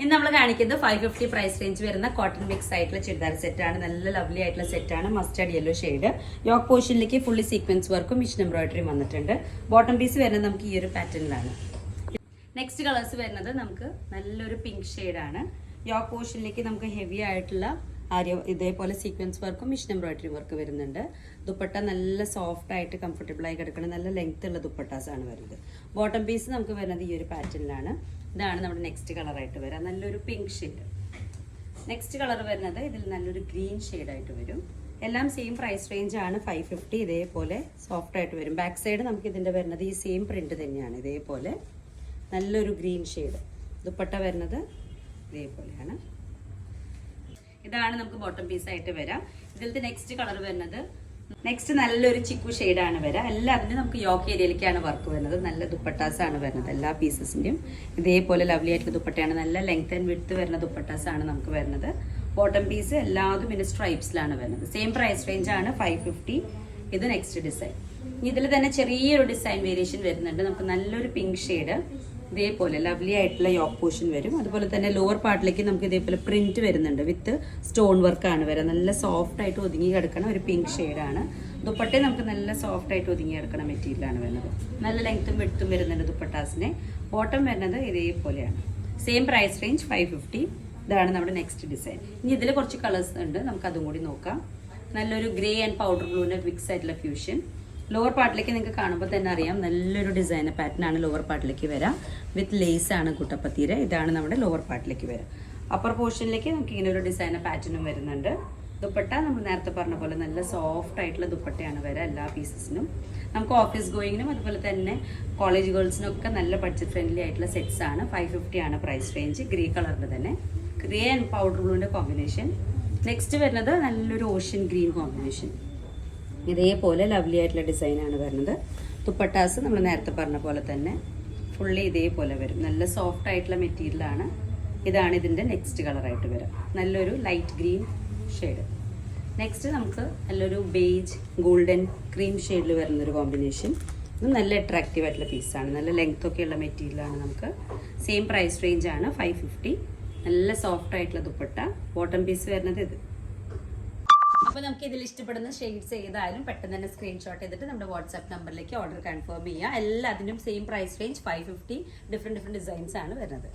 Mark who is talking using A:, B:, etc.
A: ഇന്ന് നമ്മൾ കാണിക്കുന്നത് 550 പ്രൈസ് റേഞ്ച് വരുന്ന കോട്ടൺ മിക്സ് ആയിട്ടുള്ള ചുരിദാർ സെറ്റാണ്. നല്ല ലവ്ലി ആയിട്ടുള്ള സെറ്റാണ്. Mustard yellow shade. യോക്ക് പോർഷനിലേക്ക് ഫുള്ളി സീക്വൻസ് വർക്കും മിഷൻ എംബ്രോയിഡറി വന്നിട്ടുണ്ട്. ബോട്ടം പീസ് വരുന്നത് നമുക്ക് ഈ ഒരു പാറ്റേണിലാണ്. നെക്സ്റ്റ് കളേഴ്സ് വരുന്നത് നമുക്ക് നല്ലൊരു പിങ്ക് ഷെയ്ഡാണ്. യോക്ക് പോർഷനിലേക്ക് നമുക്ക് ഹെവി ആയിട്ടുള്ള ഇതേപോലെ സീക്വൻസ് വർക്കും മിഷൻ എംബ്രോയിഡറി വർക്ക് വരുന്നുണ്ട്. ദുപ്പട്ട നല്ല സോഫ്റ്റ് ആയിട്ട് കംഫർട്ടബിൾ ആയി കിടക്കണം. നല്ല ലെങ്ത് ഉള്ള ദുപ്പട്ടാസ് ആണ് വരുന്നത്. ബോട്ടം പീസ് നമുക്ക് വരുന്നത് ഈ ഒരു പാറ്റേണിലാണ്. ഇതാണ് നമ്മുടെ നെക്സ്റ്റ് കളറായിട്ട് വരാം. നല്ലൊരു പിങ്ക് ഷെയ്ഡ്. നെക്സ്റ്റ് കളർ വരുന്നത് ഇതിൽ നല്ലൊരു ഗ്രീൻ ഷെയ്ഡായിട്ട് വരും. എല്ലാം സെയിം പ്രൈസ് റേഞ്ച് ആണ്. 550. ഇതേപോലെ സോഫ്റ്റ് ആയിട്ട് വരും. ബാക്ക് സൈഡ് നമുക്ക് ഇതിൻ്റെ വരുന്നത് ഈ സെയിം പ്രിന്റ് തന്നെയാണ്. ഇതേപോലെ നല്ലൊരു ഗ്രീൻ ഷെയ്ഡ്. ദുപ്പട്ട വരുന്നത് ഇതേപോലെയാണ്. ഇതാണ് നമുക്ക് ബോട്ടം പീസ് ആയിട്ട് വരാം. ഇതിലത്തെ നെക്സ്റ്റ് കളർ വരുന്നത് നെക്സ്റ്റ് നല്ലൊരു ചിക്കു ഷെയ്ഡാണ് വരാം. എല്ലാത്തിനും നമുക്ക് യോക്ക് ഏരിയയിലേക്കാണ് വർക്ക് വരുന്നത്. നല്ല ദുപ്പട്ടാസ് ആണ് വരുന്നത്. എല്ലാ പീസസിന്റെയും ഇതേപോലെ ലവ്ലി ആയിട്ടുള്ള ദുപ്പട്ടയാണ്. നല്ല ലെങ്ത് ആൻഡ് വിഡ്ത്ത് വരുന്ന ദുപ്പട്ടാസ് ആണ് നമുക്ക് വരുന്നത്. ബോട്ടം പീസ് എല്ലാതും പിന്നെ സ്ട്രൈപ്സിലാണ് വരുന്നത്. സെയിം പ്രൈസ് റേഞ്ച് ആണ് 550. ഇത് നെക്സ്റ്റ് ഡിസൈൻ. ഇതിൽ തന്നെ ചെറിയൊരു ഡിസൈൻ വേരിയേഷൻ വരുന്നുണ്ട്. നമുക്ക് നല്ലൊരു പിങ്ക് ഷെയ്ഡ് ഇതേപോലെ ലവ്ലി ആയിട്ടുള്ള യോക്ക് പോർഷൻ വരും. അതുപോലെ തന്നെ ലോവർ പാർട്ടിലേക്ക് നമുക്ക് ഇതേപോലെ പ്രിന്റ് വരുന്നുണ്ട്. വിത്ത് സ്റ്റോൺ വർക്കാണ് വരാം. നല്ല സോഫ്റ്റ് ആയിട്ട് ഒതുങ്ങി കിടക്കണ ഒരു പിങ്ക് ഷെയ്ഡാണ്. ദുപ്പട്ടയും നമുക്ക് നല്ല സോഫ്റ്റ് ആയിട്ട് ഒതുങ്ങി കിടക്കണ മെറ്റീരിയലാണ് വരുന്നത്. നല്ല ലെങ്ത്തും വെടുത്തും വരുന്നുണ്ട് ദുപ്പട്ടാസിന്. ബോട്ടം വരുന്നത് ഇതേപോലെയാണ്. Same price range 550. ഇതാണ് നമ്മുടെ നെക്സ്റ്റ് ഡിസൈൻ. ഇനി ഇതിൽ കുറച്ച് കളേഴ്സ് ഉണ്ട്. നമുക്ക് അതും കൂടി നോക്കാം. നല്ലൊരു ഗ്രേ ആൻഡ് പൗഡർ ബ്ലൂവിന്റെ മിക്സ് ആയിട്ടുള്ള ഫ്യൂഷൻ. ലോവർ പാർട്ടിലേക്ക് നിങ്ങൾക്ക് കാണുമ്പോൾ തന്നെ അറിയാം നല്ലൊരു ഡിസൈനർ പാറ്റേൺ ആണ് ലോവർ പാർട്ടിലേക്ക് വരാം. വിത്ത് ലേസ് ആണ് കുട്ടപ്പത്തീര. ഇതാണ് നമ്മുടെ ലോവർ പാർട്ടിലേക്ക് വരാം. അപ്പർ പോർഷനിലേക്ക് നമുക്ക് ഇങ്ങനെ ഒരു ഡിസൈനർ പാറ്റേണും വരുന്നുണ്ട്. ദുപ്പട്ട നമ്മൾ നേരത്തെ പറഞ്ഞ പോലെ നല്ല സോഫ്റ്റ് ആയിട്ടുള്ള ദുപ്പട്ടയാണ് വരാം എല്ലാ പീസസിനും. നമുക്ക് ഓഫീസ് ഗോയിങ്ങിനും അതുപോലെ തന്നെ കോളേജ് ഗേൾസിനും ഒക്കെ നല്ല ബഡ്ജറ്റ് ഫ്രണ്ട്ലി ആയിട്ടുള്ള സെറ്റ്സ് ആണ്. 550 ആണ് പ്രൈസ് റേഞ്ച്. ഗ്രേ കളറിന്റെ തന്നെ ഗ്രേ ആൻഡ് പൗഡർ ബ്ലൂവിന്റെ കോമ്പിനേഷൻ. നെക്സ്റ്റ് വരുന്നത് നല്ലൊരു ഓഷ്യൻ ഗ്രീൻ കോമ്പിനേഷൻ. ഇതേപോലെ ലവ്ലി ആയിട്ടുള്ള ഡിസൈനാണ് വരുന്നത്. ദുപ്പട്ടാസ് നമ്മൾ നേരത്തെ പറഞ്ഞ പോലെ തന്നെ ഫുള്ളി ഇതേപോലെ വരും. നല്ല സോഫ്റ്റ് ആയിട്ടുള്ള മെറ്റീരിയലാണ്. ഇതാണ് ഇതിൻ്റെ നെക്സ്റ്റ് കളറായിട്ട് വരാം. നല്ലൊരു ലൈറ്റ് ഗ്രീൻ ഷെയ്ഡ്. നെക്സ്റ്റ് നമുക്ക് നല്ലൊരു ബേജ് ഗോൾഡൻ ക്രീം ഷെയ്ഡിൽ വരുന്നൊരു കോമ്പിനേഷൻ. ഇത് നല്ല അട്രാക്റ്റീവ് ആയിട്ടുള്ള പീസാണ്. നല്ല ലെങ്ത് ഒക്കെയുള്ള മെറ്റീരിയലാണ്. നമുക്ക് സെയിം പ്രൈസ് റേഞ്ച് ആണ് 550. നല്ല സോഫ്റ്റ് ആയിട്ടുള്ള ദുപ്പട്ട. ബോട്ടം പീസ് വരുന്നത് ഇത്. അപ്പോൾ നമുക്ക് ഇതിൽ ഇഷ്ടപ്പെടുന്ന ഷെയ്ഡ്സ് ഏതായാലും പെട്ടെന്ന് തന്നെ സ്ക്രീൻഷോട്ട് ചെയ്തിട്ട് നമ്മുടെ വാട്സ്ആപ്പ് നമ്പറിലേക്ക് ഓർഡർ കൺഫേം ചെയ്യുക. എല്ലാത്തിനും same price range 550. Different designs ആണ് വരുന്നത്.